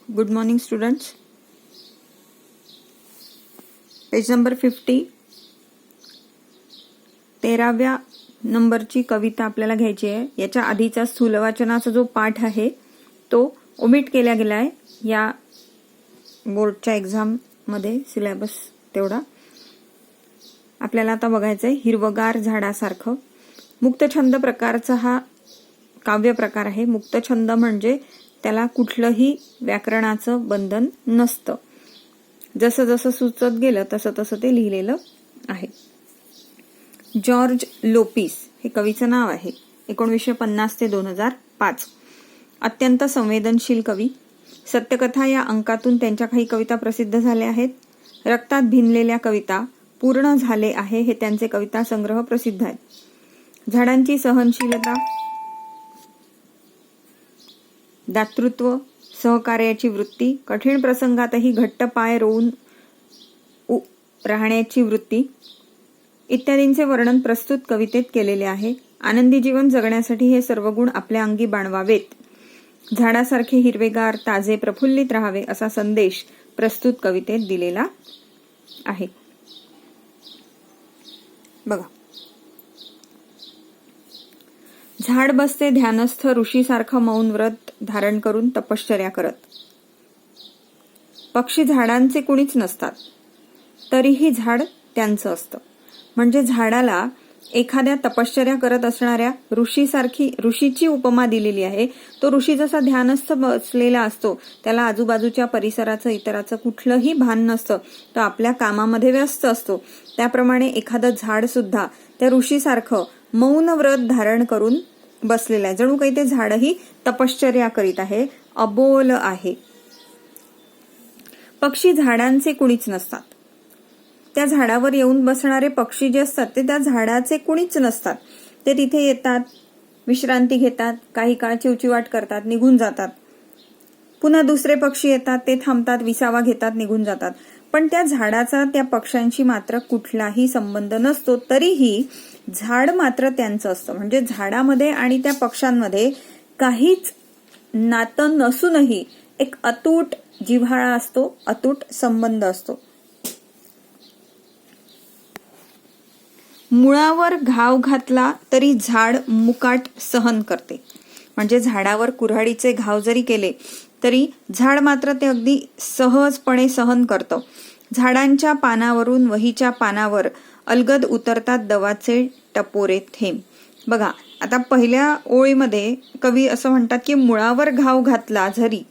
Good morning students. Page number 50, 13व्या नंबरची कविता आपल्याला घ्यायची आहे. याच्या आधीचा स्थूलवाचनाचा जो पाठ आहे तो ओमिट केला गेला आहे या बोर्डच्या एक्झाम मध्ये. सिलेबस तेवढा आपल्याला आता बघायचं आहे. हिरवगार झाडासारखं मुक्तछंद प्रकारचा हा काव्य प्रकार आहे. मुक्तछंद म्हणजे त्याला कुठलंही व्याकरणाचं बंधन नसतं. जसं जसं सुचत गेलं तसं तसं ते लिहिलेलं आहे. जॉर्ज लोपिस हे कवीचं नाव आहे. 1950 ते 2005 अत्यंत संवेदनशील कवी. सत्यकथा या अंकातून त्यांच्या काही कविता प्रसिद्ध झाल्या आहेत. रक्तात भिनलेल्या कविता, पूर्ण झाले आहे हे त्यांचे कविता संग्रह प्रसिद्ध आहेत. झाडांची सहनशीलता, दातृत्व, सहकार्याची वृत्ती, कठीण प्रसंगातही घट्ट पाय रोवून राहण्याची वृत्ती इत्यादींचे वर्णन प्रस्तुत कवितेत केलेले आहे. आनंदी जीवन जगण्यासाठी हे सर्व गुण आपल्या अंगी बाणवावेत. झाडासारखे हिरवेगार, ताजे, प्रफुल्लित राहावे असा संदेश प्रस्तुत कवितेत दिलेला आहे. बघा. झाड बसते ध्यानस्थ ऋषीसारखं मौन व्रत धारण करून तपश्चर्या करत. पक्षी झाडांचे कुणीच नसतात, तरीही झाड त्यांचं असतं. म्हणजे झाडाला एखाद्या तपश्चर्या करत असणाऱ्या ऋषीची उपमा दिलेली आहे. तो ऋषी जसा ध्यानस्थ बसलेला असतो, त्याला आजूबाजूच्या परिसराचं इतराचं कुठलंही भान नसतं, तो आपल्या कामामध्ये व्यस्त असतो. त्याप्रमाणे एखादं झाड सुद्धा त्या ऋषीसारखं मौन व्रत धारण करून बसलेलं आहे. जणू काही ते झाडही तपश्चर्या करीत आहे, अबोल आहे. पक्षी झाडांचे कुणीच नसतात. त्या झाडावर येऊन बसणारे पक्षी जे असतात ते त्या झाडाचे कुणीच नसतात. ते तिथे येतात, विश्रांती घेतात, काही काळ चिवचिवाट करतात, निघून जातात. पुन्हा दुसरे पक्षी येतात, ते थांबतात, विसावा घेतात, निघून जातात. पण त्या झाडाचा त्या पक्ष्यांशी मात्र कुठलाही संबंध नसतो, तरीही झाड मात्र त्यांचं असतं. म्हणजे झाडामध्ये आणि त्या पक्ष्यांमध्ये काहीच नातं नसूनही एक अतूट जिव्हाळा असतो, अतूट संबंध असतो. मुळावर घाव घातला तरी झाड मुकाट सहन करते. म्हणजे झाडावर कुऱ्हाडीचे घाव जरी केले तरी झाड मात्र ते अगदी सहजपणे सहन करतं. झाडांच्या पानावरून वहीच्या पानावर अलगद उतरतात दवाचे टपोरे थेंब. बघा, आता पहिल्या ओळीमध्ये कवी असं म्हणतात की मुळावर घाव घातला जरी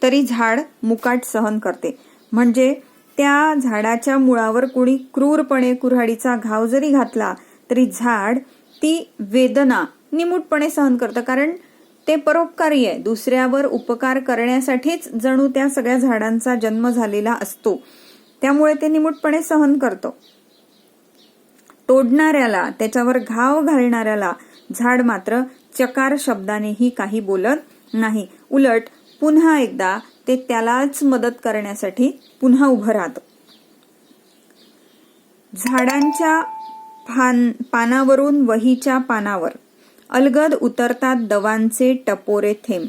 तरी झाड मुकाट सहन करते. म्हणजे त्या झाडाच्या मुळावर कोणी क्रूरपणे कुऱ्हाडीचा घाव जरी घातला तरी झाड ती वेदना निमूटपणे सहन करतं. कारण ते परोपकारी आहे, दुसऱ्यावर उपकार करण्यासाठीच जणू त्या सगळ्या झाडांचा जन्म झालेला असतो. त्यामुळे ते निमूटपणे सहन करतो. तोडणाऱ्याला, त्याच्यावर घाव घालणाऱ्याला झाड मात्र चकार शब्दानेही काही बोलत नाही. उलट पुन्हा एकदा ते त्यालाच मदत करण्यासाठी पुन्हा उभं राहतं. झाडांच्या पानावरून वहीच्या पानावर अलगद उतरतात दवांचे टपोरे थेंब.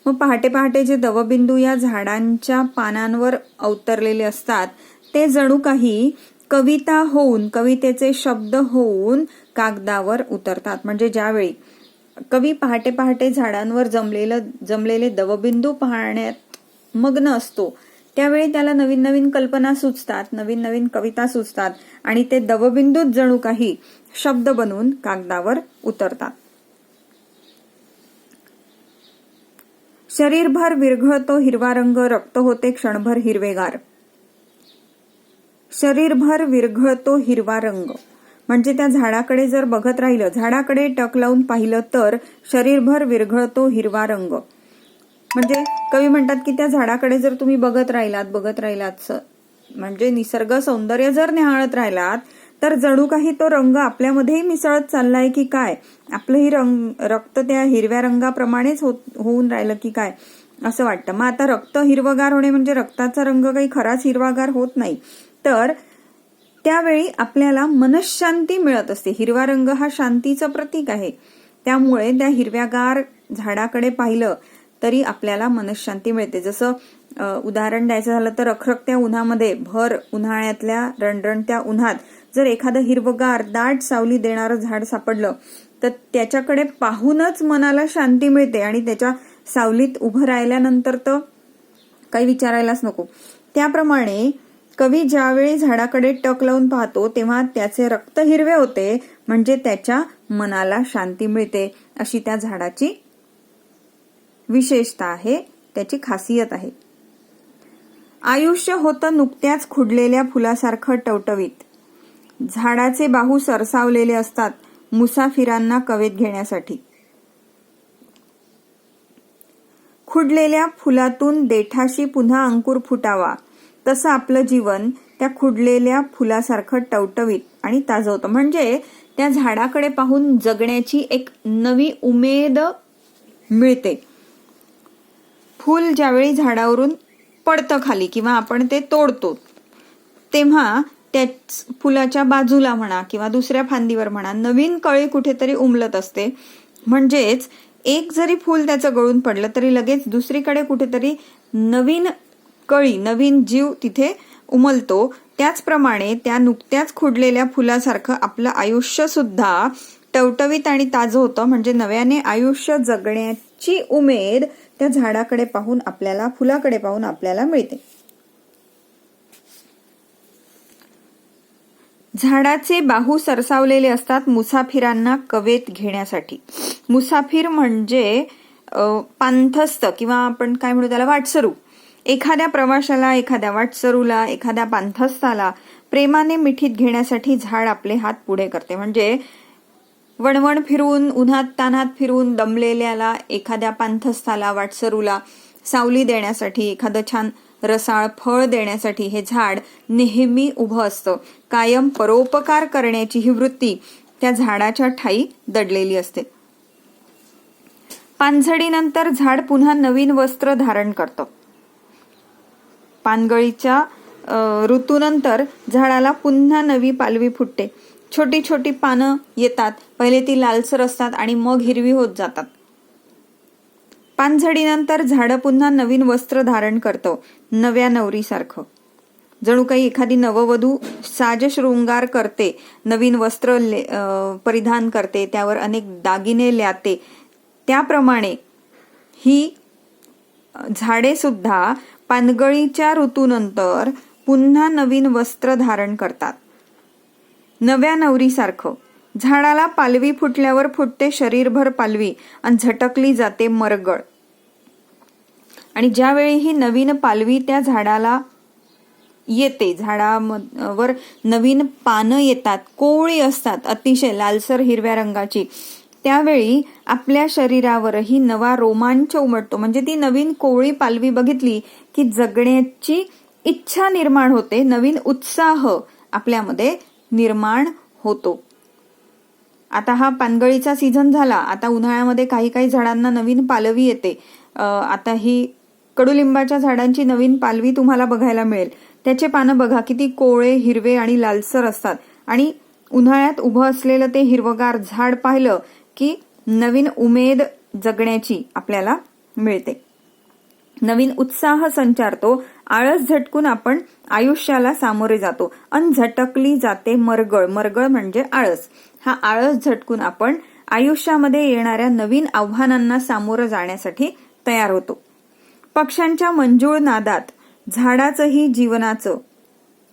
मग पहाटे पहाटे जे दवबिंदू या झाडांच्या पानांवर अवतरलेले असतात ते जणू काही कविता होऊन, कवितेचे शब्द होऊन कागदावर उतरतात. म्हणजे ज्यावेळी कवी पहाटे पहाटे झाडांवर जमलेले दवबिंदू पाहण्यात मग्न असतो, त्यावेळी त्याला नवीन नवीन कल्पना सुचतात, नवीन नवीन कविता सुचतात आणि ते दवबिंदूच जणू काही शब्द बनवून कागदावर उतरतात. शरीरभर विरघळतो हिरवा रंग, रक्त होते क्षणभर हिरवेगार. शरीरभर विरघळतो हिरवा रंग म्हणजे त्या झाडाकडे जर बघत राहिलं, झाडाकडे टक लावून पाहिलं तर शरीरभर विरघळतो हिरवा रंग. म्हणजे कवी म्हणतात की त्या झाडाकडे जर तुम्ही बघत राहिलात म्हणजे निसर्ग सौंदर्य जर निहाळत राहिलात तर जणू काही तो रंग आपल्यामध्येही मिसळत चाललाय की काय, आपलंही रक्त त्या हिरव्या रंगाप्रमाणेच होऊन राहिलं की काय असं वाटतं. मग आता रक्त हिरवगार होणे म्हणजे रक्ताचा रंग काही खराच हिरवागार होत नाही, तर त्यावेळी आपल्याला मनःशांती मिळत असते. हिरवा रंग हा शांतीचं प्रतीक आहे. त्यामुळे त्या हिरव्यागार झाडाकडे पाहिलं तरी आपल्याला मनशांती मिळते. जसं उदाहरण द्यायचं झालं तर रखरखत्या उन्हामध्ये, भर उन्हाळ्यातल्या रणरणत्या उन्हात जर एखादं हिरवगार दाट सावली देणारं झाड सापडलं तर त्याच्याकडे पाहूनच मनाला शांती मिळते आणि त्याच्या सावलीत उभं राहिल्यानंतर तर काही विचारायलाच नको. त्याप्रमाणे कवी ज्यावेळी झाडाकडे टक लावून पाहतो तेव्हा त्याचे रक्त हिरवे होते, म्हणजे त्याच्या मनाला शांती मिळते, अशी त्या झाडाची विशेषता आहे, त्याची खासियत आहे. आयुष्य होतं नुकत्याच खुडलेल्या फुलासारखं टवटवीत, झाडाचे बाहू सरसावलेले असतात मुसाफिरांना कवेत घेण्यासाठी. खुडलेल्या फुलातून देठाशी पुन्हा अंकुर फुटावा, तसं आपलं जीवन त्या खुडलेल्या फुलासारखं टवटवीत आणि ताजं होतं. म्हणजे त्या झाडाकडे पाहून जगण्याची एक नवी उमेद मिळते. फूल ज्यावेळी झाडावरून पडतं खाली किंवा आपण ते तोडतो तेव्हा त्याच फुलाच्या बाजूला म्हणा किंवा दुसऱ्या फांदीवर म्हणा नवीन कळी कुठेतरी उमलत असते. म्हणजेच एक जरी फूल त्याचं गळून पडलं तरी लगेच दुसरीकडे कुठेतरी नवीन कळी, नवीन जीव तिथे उमलतो. त्याचप्रमाणे त्या नुकत्याच खुडलेल्या फुलासारखं आपलं आयुष्य सुद्धा टवटवीत आणि ताजं होतं. म्हणजे नव्याने आयुष्य जगण्याची उमेद त्या झाडाकडे पाहून आपल्याला, फुलाकडे पाहून आपल्याला मिळते. झाडाचे बाहू सरसावलेले असतात मुसाफिरांना कवेत घेण्यासाठी. मुसाफिर म्हणजे पांथस्थ किंवा आपण काय म्हणू त्याला, वाटसरू. एखाद्या प्रवाशाला, एखाद्या वाटसरूला, एखाद्या पांथस्थाला प्रेमाने मिठीत घेण्यासाठी झाड आपले हात पुढे करते. म्हणजे वणवण फिरून, उन्हात तान्हात फिरून दमलेल्याला, एखाद्या पांथस्थाला, वाटसरूला सावली देण्यासाठी, एखादं छान रसाळ फळ देण्यासाठी हे झाड नेहमी उभं असतं. कायम परोपकार करण्याची ही वृत्ती त्या झाडाच्या ठायी दडलेली असते. पानझडीनंतर झाड पुन्हा नवीन वस्त्र धारण करतं. पानगळीच्या ऋतूनंतर झाडाला पुन्हा नवी पालवी फुटते. छोटी छोटी पानं येतात, पहिले ती लालसर असतात आणि मग हिरवी होत जातात. पानझडीनंतर झाडं पुन्हा नवीन वस्त्र धारण करतं, नव्या नवरीसारखं. जणू काही एखादी नववधू साज शृंगार करते, नवीन वस्त्र परिधान करते, त्यावर अनेक दागिने ल्याते. त्याप्रमाणे ही झाडे सुद्धा पानगळीच्या ऋतूनंतर पुन्हा नवीन वस्त्र धारण करतात, नव्या नवरीसारखं. झाडाला पालवी फुटल्यावर फुटते शरीरभर पालवी आणि झटकली जाते मरगळ. आणि ज्यावेळी ही नवीन पालवी त्या झाडाला येते, झाडावर नवीन पानं येतात, कोवळी असतात, अतिशय लालसर हिरव्या रंगाची, त्यावेळी आपल्या शरीरावरही नवा रोमांच उमटतो. म्हणजे ती नवीन कोवळी पालवी बघितली की जगण्याची इच्छा निर्माण होते, नवीन उत्साह आपल्यामध्ये निर्माण होतो. आता हा पानगळीचा सीझन झाला, आता उन्हाळ्यामध्ये काही काही झाडांना नवीन पालवी येते. आता ही कडुलिंबाच्या झाडांची नवीन पालवी तुम्हाला बघायला मिळेल. त्याचे पानं बघा किती कोवळे, हिरवे आणि लालसर असतात. आणि उन्हाळ्यात उभं असलेलं ते हिरवगार झाड पाहिलं की नवीन उमेद जगण्याची आपल्याला मिळते, नवीन उत्साह संचारतो. आळस झटकून आपण आयुष्याला सामोरे जातो आणि झटकली जाते मरगळ. मरगळ म्हणजे आळस. हा आळस झटकून आपण आयुष्यामध्ये येणाऱ्या नवीन आव्हानांना सामोरं जाण्यासाठी तयार होतो. पक्ष्यांच्या मंजूळ नादात झाडाचंही जीवनाचं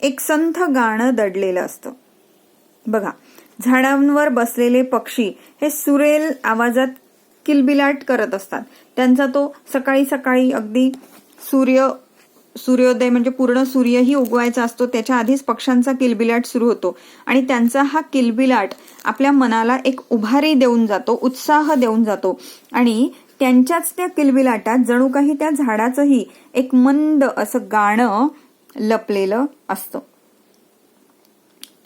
एक संथ गाणं दडलेलं असतं. बघा, झाडांवर बसलेले पक्षी हे सुरेल आवाजात किलबिलाट करत असतात. त्यांचा तो सकाळी सकाळी अगदी सूर्योदय म्हणजे पूर्ण सूर्यही उगवायचा असतो त्याच्या आधीच पक्ष्यांचा किलबिलाट सुरू होतो. आणि त्यांचा हा किलबिलाट आपल्या मनाला एक उभारी देऊन जातो, उत्साह देऊन जातो. आणि त्यांच्याच त्या किलबिलाटात जणू काही त्या झाडाचंही एक मंद असं गाणं लपलेलं असतं.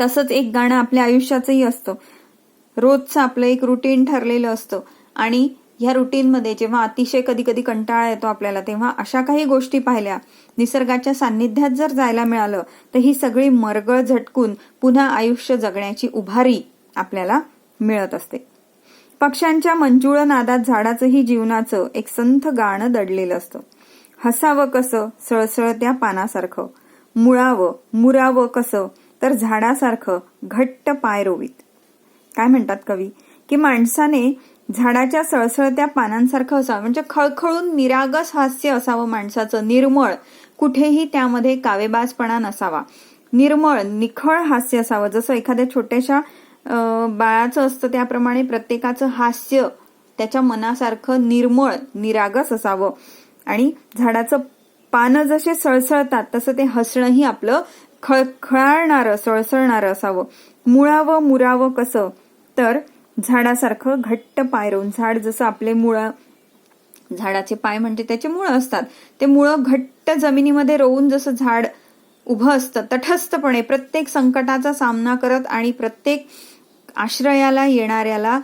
तसंच एक गाणं आपल्या आयुष्याचंही असतं. रोजचं आपलं एक रुटीन ठरलेलं असतं आणि ह्या रुटीनमध्ये जेव्हा अतिशय कधी कधी कंटाळा येतो आपल्याला, तेव्हा अशा काही गोष्टी पाहिल्या, निसर्गाच्या सान्निध्यात जर जायला मिळालं तर ही सगळी मरगळ झटकून पुन्हा आयुष्य जगण्याची उभारी आपल्याला मिळत असते. पक्ष्यांच्या मंजुळ नादात झाडाचंही जीवनाचं एक संथ गाणं दडलेलं असतं. हसावं कसं सळसळत्या पानासारखं, मुळावं मुरावं कसं तर झाडासारखं घट्ट पाय रोवीत. काय म्हणतात कवी की माणसाने झाडाच्या सळसळत्या पानांसारखं असावं, म्हणजे खळखळून निरागस हास्य असावं माणसाचं, निर्मळ, कुठेही त्यामध्ये कावेबाजपणा नसावा, निर्मळ निखळ हास्य असावं. जसं एखाद्या छोट्याशा बाळाचं असतं त्याप्रमाणे प्रत्येकाचं हास्य त्याच्या मनासारखं निर्मळ निरागस असावं. आणि झाडाचं पानं जसे सळसळतात तसं ते हसणंही आपलं खळखळाणारं सळसळणारं असावं. मुळावं मुरावं कसं तर झाडासारखं घट्ट पाय रोवून. झाड जसं आपले मुळं, झाडाचे पाय म्हणजे त्याचे मुळं असतात, ते मुळं घट्ट जमिनीमध्ये रोवून जसं झाड उभं असतं तटस्थपणे प्रत्येक संकटाचा सामना करत आणि प्रत्येक आश्रयाला येणाऱ्याला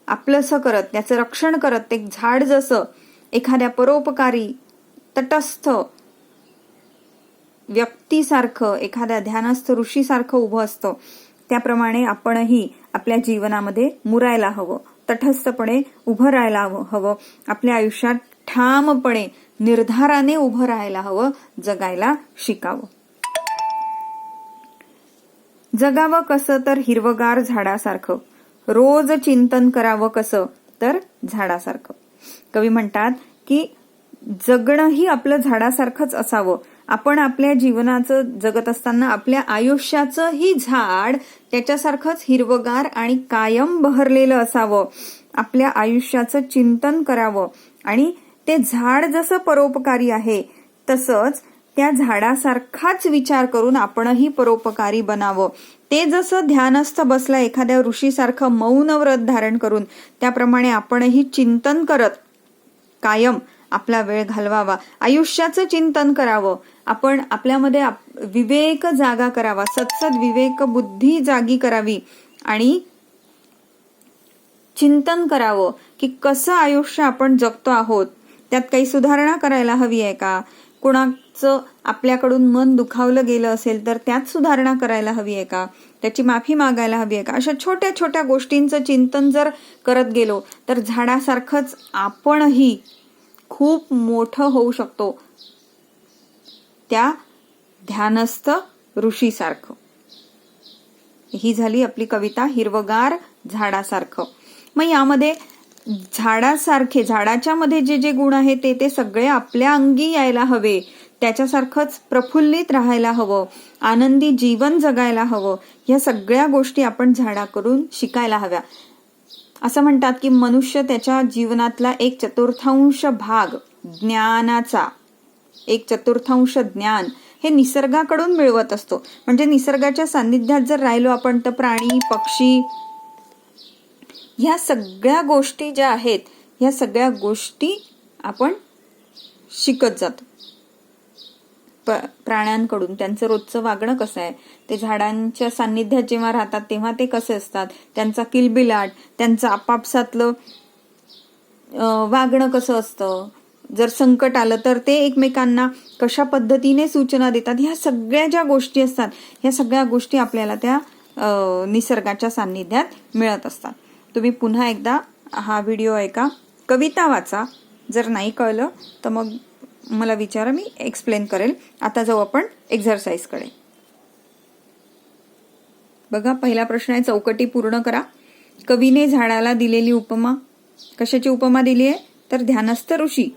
आपलंसं करत, त्याचं रक्षण करत, ते झाड जसं एखाद्या परोपकारी तटस्थ व्यक्तीसारखं, एखाद्या ध्यानस्थ ऋषीसारखं उभं असतं, त्याप्रमाणे आपणही आपल्या जीवनामध्ये मुरायला हवं, तटस्थपणे उभं राहायला हवं, आपल्या आयुष्यात ठामपणे निर्धाराने उभं राहायला हवं, जगायला शिकावं. जगावं कसं तर हिरवगार झाडासारखं, रोज चिंतन करावं कसं तर झाडासारखं. कवी म्हणतात की जगणंही आपलं झाडासारखंच असावं. आपण आपल्या जीवनाचं जगत असताना आपल्या आयुष्याचंही झाड त्याच्यासारखंच हिरवगार आणि कायम बहरलेलं असावं. आपल्या आयुष्याचं चिंतन करावं आणि ते झाड जसं परोपकारी आहे तसंच त्या झाडासारखाच विचार करून आपणही परोपकारी बनावं. ते जसं ध्यानस्थ बसला एखाद्या ऋषीसारखं मौन व्रत धारण करून, त्याप्रमाणे आपणही चिंतन करत कायम आपला वेळ घालवावा, आयुष्याचं चिंतन करावं. आपण आपल्यामध्ये विवेक जागा करावा, सत्सद विवेक बुद्धी जागी करावी आणि चिंतन करावं की कसं आयुष्य आपण जगतो आहोत, त्यात काही सुधारणा करायला हवी आहे का, कुणाचं आपल्याकडून मन दुखावलं गेलं असेल तर त्यात सुधारणा करायला हवी आहे का, त्याची माफी मागायला हवी आहे का. अशा छोट्या छोट्या गोष्टींचं चिंतन जर करत गेलो तर झाडासारखंच आपणही खूप मोठं होऊ शकतो, त्या ध्यानस्थ ऋषीसारखं. ही झाली आपली कविता हिरवगार झाडासारखं. मग यामध्ये झाडासारखे, झाडाच्या मध्ये जे जे गुण आहेत ते सगळे आपल्या अंगी यायला हवे, त्याच्यासारखंच प्रफुल्लित राहायला हवं, आनंदी जीवन जगायला हवं. या सगळ्या गोष्टी आपण झाडाकडून शिकायला हव्या. असं म्हणतात की मनुष्य त्याच्या जीवनातला 1/4 भाग ज्ञानाचा, 1/4 ज्ञान हे निसर्गाकडून मिळवत असतो. म्हणजे निसर्गाच्या सान्निध्यात जर राहिलो आपण तर प्राणी पक्षी ह्या सगळ्या गोष्टी ज्या आहेत ह्या सगळ्या गोष्टी आपण शिकत जातो प्राण्यांकडून. त्यांचं रोजचं वागणं कसं आहे, ते झाडांच्या सान्निध्यात जेव्हा राहतात तेव्हा ते कसे असतात, त्यांचा किलबिलाट, त्यांचं आपापसातलं वागणं कसं असतं, जर संकट आलं तर ते एकमेकांना कशा पद्धतीने सूचना देतात, ह्या सगळ्या ज्या गोष्टी असतात ह्या सगळ्या गोष्टी आपल्याला त्या निसर्गाच्या सान्निध्यात मिळत असतात. तुम्ही पुन्हा एकदा हा व्हिडिओ ऐका, कविता वाचा, जर नाही कळलं तर मग मला विचारा, मी एक्सप्लेन करेल. आता जाऊ आपण एक्झरसाइज कडे. बघा, पहिला प्रश्न आहे, चौकटी पूर्ण करा. कवीने झाडाला दिलेली उपमा, कशाची उपमा दिली आहे तर ध्यानस्थ ऋषी.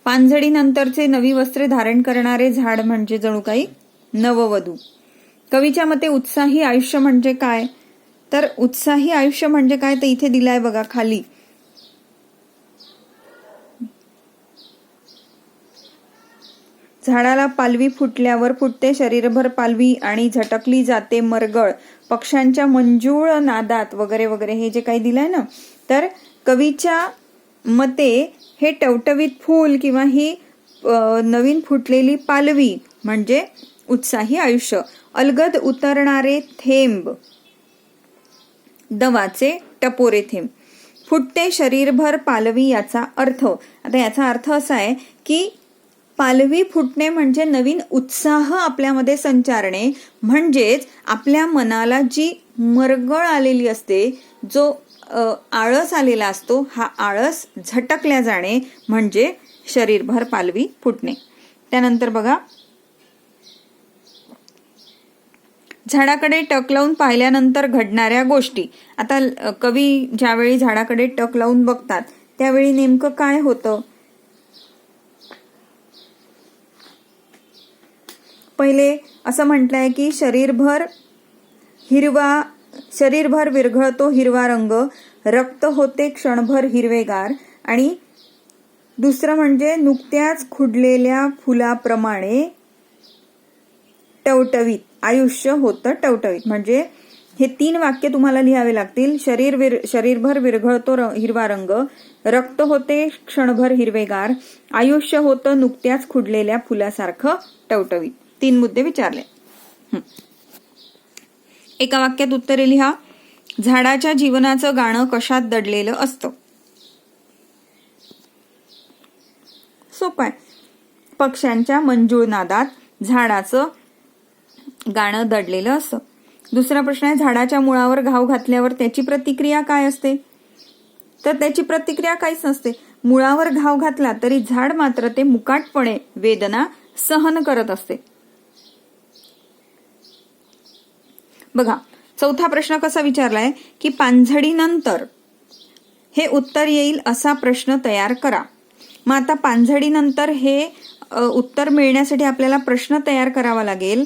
पानझडीनंतरचे नवी वस्त्रे धारण करणारे झाड म्हणजे जणू काही नववधू. कवीच्या मते उत्साही आयुष्य म्हणजे काय तर उत्साही आयुष्य म्हणजे काय तर इथे दिलाय बघा खाली. झाडाला पालवी फुटल्यावर फुटते शरीरभर पालवी आणि झटकली जाते मरगळ, पक्ष्यांच्या मंजूळ नादात वगैरे वगैरे, हे जे काही दिलंय ना, तर कवीच्या मते हे टवटवीत फूल किंवा ही नवीन फुटलेली पालवी म्हणजे उत्साही आयुष्य. अलगद उतरणारे थेंब, दवाचे टपोरे थेंब. फुटते शरीरभर पालवी याचा अर्थ, आता याचा अर्थ असा आहे की पालवी फुटणे म्हणजे नवीन उत्साह आपल्यामध्ये संचारणे, म्हणजेच आपल्या मनाला जी मरगळ आलेली असते, जो आळस आलेला असतो, हा आळस झटकल्या जाणे म्हणजे शरीरभर पालवी फुटणे. त्यानंतर बघा, झाडाकडे टक लावून पाहिल्यानंतर घडणाऱ्या गोष्टी. आता कवी ज्यावेळी झाडाकडे टक लावून बघतात त्यावेळी नेमकं काय होतं? पहिले असं म्हटलंय की शरीरभर विरघळतो हिरवा रंग, रक्त होते क्षणभर हिरवेगार, आणि दुसरं म्हणजे नुकत्याच खुडलेल्या फुलाप्रमाणे टवटवीत आयुष्य होतं टवटवीत. म्हणजे हे 3 वाक्य तुम्हाला लिहावे लागतील. शरीरभर विरघळतो हिरवा रंग, रक्त होते क्षणभर हिरवेगार, आयुष्य होतं नुकत्याच खुडलेल्या फुलासारखं टवटवीत. 3 मुद्दे विचारले. एका वाक्यात उत्तरे लिहा. झाडाच्या जीवनाचं गाणं कशात दडलेलं असतं? सोपं आहे. पक्ष्यांच्या मंजूळ नादात झाडाचं गाणं दडलेलं असतं. दुसरा प्रश्न आहे, झाडाच्या मुळावर घाव घातल्यावर त्याची प्रतिक्रिया काय असते? तर त्याची प्रतिक्रिया काहीच नसते. मुळावर घाव घातला तरी झाड मात्र ते मुकाटपणे वेदना सहन करत असते. बघा, चौथा प्रश्न कसा विचारलाय की पानझडीनंतर हे उत्तर येईल असा प्रश्न तयार करा. मग आता पानझडीनंतर हे उत्तर मिळण्यासाठी आपल्याला प्रश्न तयार करावा लागेल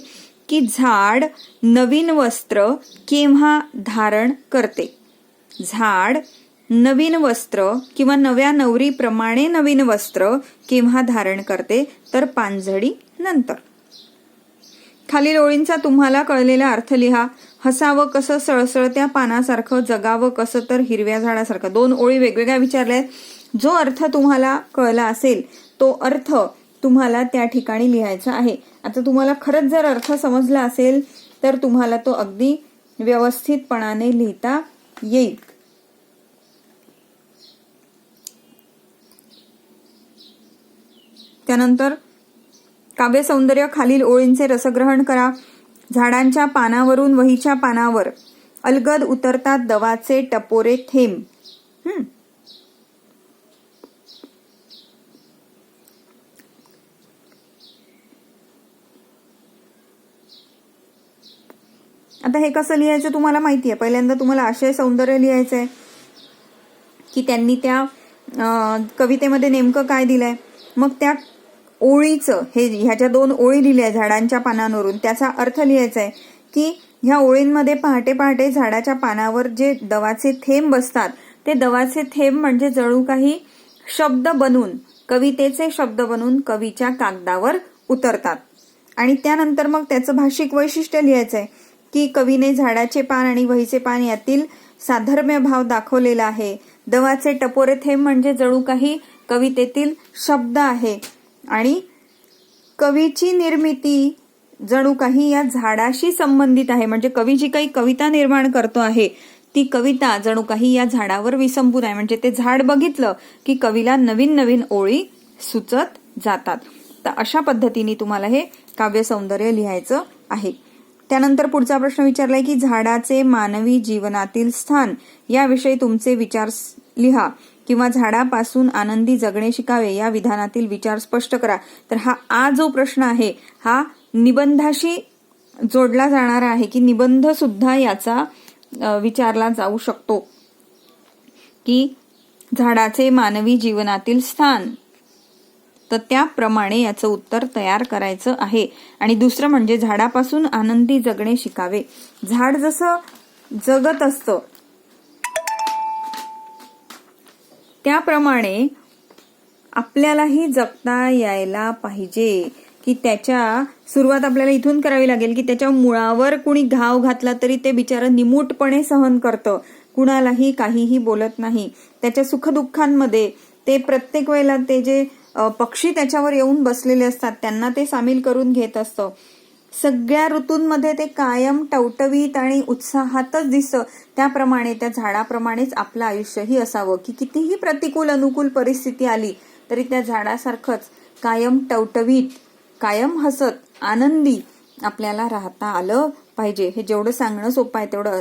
की झाड नवीन वस्त्र केव्हा धारण करते? झाड नवीन वस्त्र किंवा नव्या नवरीप्रमाणे नवीन वस्त्र केव्हा धारण करते? तर पानझडी नंतर. खालील ओळींचा तुम्हाला कळलेला अर्थ लिहा. हसावं कसं सळसळत्या पानासारखं, जगावं कसं तर हिरव्या झाडासारखं. 2 ओळी वेगवेगळ्या विचारल्या आहेत. जो अर्थ तुम्हाला कळला असेल तो अर्थ तुम्हाला त्या ठिकाणी लिहायचा आहे. आता तुम्हाला खरंच जर अर्थ समजला असेल तर तुम्हाला तो अगदी व्यवस्थितपणाने लिहिता येईल. त्यानंतर काव्य सौंदर्य, खालील ओळींचे रसग्रहण करा. झाडांच्या पानावरून वहीच्या पानावर अलगद उतरतात दवाचे टपोरे थेंब. आता हे कसं लिहायचं तुम्हाला माहितीये. पहिल्यांदा तुम्हाला आशय सौंदर्य लिहायचंय की त्यांनी त्या कवितेमध्ये नेमकं काय दिलंय. मग त्या ओळीचं, ह्याच्या 2 ओळी लिहिल्या झाडांच्या पानांवरून, त्याचा अर्थ लिहायचा आहे की ह्या ओळींमध्ये पहाटे पहाटे झाडाच्या पानावर जे दवाचे थेंब बसतात ते दवाचे थेंब म्हणजे जणू काही शब्द बनून, कवितेचे शब्द बनून कवीच्या कागदावर उतरतात. आणि त्यानंतर मग त्याचं भाषिक वैशिष्ट्य लिहायचंय की कवीने झाडाचे पान आणि वहीचे पान यातील साधर्म्य भाव दाखवलेला आहे. दवाचे टपोरे थेंब म्हणजे जणू काही कवितेतील शब्द आहे आणि कवीची निर्मिती जणू काही या झाडाशी संबंधित आहे. म्हणजे कवी जी काही कविता निर्माण करतो आहे ती कविता जणू काही या झाडावर विसंबून आहे. म्हणजे ते झाड बघितलं की कवीला नवीन नवीन ओळी सुचत जातात. तर अशा पद्धतीने तुम्हाला हे काव्य सौंदर्य लिहायचं आहे. त्यानंतर पुढचा प्रश्न विचारलाय की झाडाचे मानवी जीवनातील स्थान याविषयी तुमचे विचार लिहा किंवा झाडापासून आनंदी जगणे शिकावे या विधानातील विचार स्पष्ट करा. तर हा जो प्रश्न आहे हा निबंधाशी जोडला जाणारा आहे की निबंध सुद्धा याचा विचारला जाऊ शकतो की झाडाचे मानवी जीवनातील स्थान. तर त्याप्रमाणे याचं उत्तर तयार करायचं आहे. आणि दुसरं म्हणजे झाडापासून आनंदी जगणे शिकावे. झाड जसं जगत असतं त्याप्रमाणे आपल्यालाही जगता यायला पाहिजे की त्याच्या सुरुवात आपल्याला इथून करावी लागेल की त्याच्या मुळावर कुणी घाव घातला तरी ते बिचारं निमूटपणे सहन करतं, कुणालाही काहीही बोलत नाही. त्याच्या सुखदुःखांमध्ये ते प्रत्येक वेळेला ते जे पक्षी त्याच्यावर येऊन बसलेले असतात त्यांना ते सामील करून घेत असतं. सगळ्या ऋतूंमध्ये ते कायम टवटवीत आणि उत्साहातच दिसतं. त्याप्रमाणे त्या झाडाप्रमाणेच आपलं आयुष्यही असावं की कितीही प्रतिकूल अनुकूल परिस्थिती आली तरी त्या झाडासारखंच कायम टवटवीत, कायम हसत, आनंदी आपल्याला राहता आलं पाहिजे. हे जेवढं सांगणं सोपं आहे तेवढं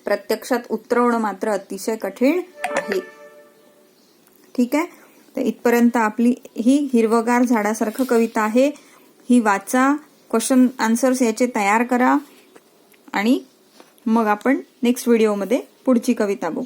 प्रत्यक्षात उतरवणं मात्र अतिशय कठीण आहे. ठीक आहे, तर इथपर्यंत आपली ही हिरवगार झाडासारखं कविता आहे. ही वाचा, क्वेश्चन आन्सर्स याचे तयार करा आणि मग आपण नेक्स्ट व्हिडिओमध्ये पुढची कविता बघू.